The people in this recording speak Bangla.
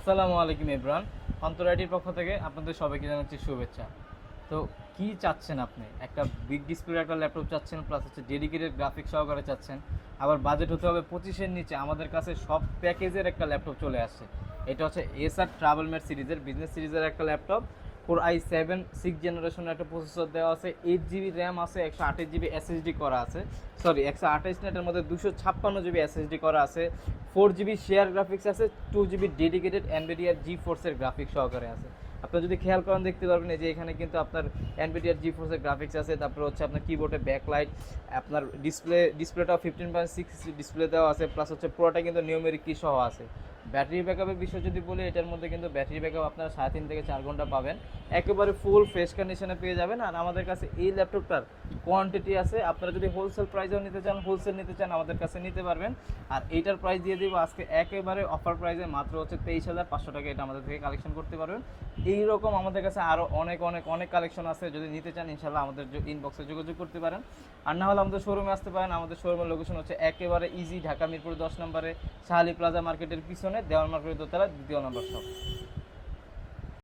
আসসালামু আলাইকুম ইব্রান। অন্তর আইটির পক্ষ থেকে আপনাদের সবাইকে জানাচ্ছি শুভেচ্ছা। তো কি চাচ্ছেন আপনি? একটা বিগ ডিসপ্লে একটা ল্যাপটপ চাচ্ছেন, প্লাস হচ্ছে ডেডিকেটেড গ্রাফিক সহকারে চাচ্ছেন, আবার বাজেট হতে হবে 25-এর নিচে। আমাদের কাছে সব প্যাকেজের একটা ল্যাপটপ চলে আসছে। এটা হচ্ছে এসার ট্রাভেলমেট সিরিজের বিজনেস সিরিজের একটা ল্যাপটপ। কোর i7 6 জেনারেশনের একটা প্রসেসর দেওয়া আছে, 8 জিবি র্যাম আছে, 128 জিবি এসএসডি করা আছে, সরি 128 নেটের মধ্যে 256 জিবি এসএসডি করা আছে, 4 জিবি শেয়ার গ্রাফিক্স আছে, 2 জিবি ডেডিকেটেড এনভিডিআর জি ফোর্সের গ্রাফিক্স সহকারে আছে। আপনি যদি খেয়াল করেন দেখতে পারবেন এই যে এখানে কিন্তু আপনার এনভিডিআর জি ফোর্সের গ্রাফিক্স আছে, তারপর হচ্ছে আপনার কিবোর্ডে ব্যাকলাইট, আপনার ডিসপ্লেটাও 15.6 ডিসপ্লে দেওয়া আছে, প্লাস হচ্ছে পুরোটা কিন্তু নিউমেরিক কি সহ আছে। ব্যাটারি ব্যাকআপের বিষয় যদি বলি, এটার মধ্যে কিন্তু ব্যাটারি ব্যাকআপ আপনারা 3.5 থেকে 4 ঘন্টা পাবেন, একেবারে ফুল ফ্রেশ কন্ডিশনে পেয়ে যাবেন। আর আমাদের কাছে এই ল্যাপটপটার কোয়ান্টিটি আছে, আপনারা যদি হোলসেল প্রাইসেও নিতে চান, হোলসেল নিতে চান আমাদের কাছে নিতে পারবেন। আর এইটার প্রাইস দিয়ে দিব আজকে একেবারে অফার প্রাইসে, মাত্র হচ্ছে 23,500 টাকা। এটা আমাদের থেকে কালেকশন করতে পারবেন। এই রকম আমাদের কাছে আরও অনেক অনেক অনেক কালেকশন আছে, যদি নিতে চান ইনশাল্লাহ আমাদের ইনবক্সে যোগাযোগ করতে পারেন। আর না হলে আমাদের শোরুমে আসতে পারেন। আমাদের শোরুমের লোকেশন হচ্ছে একেবারে ইজি, ঢাকা মিরপুর 10 নম্বরে শাহালি প্লাজা মার্কেটের পিছনে, দেওয়াল মার্কেটের দোতলা 2য় নম্বর শপ।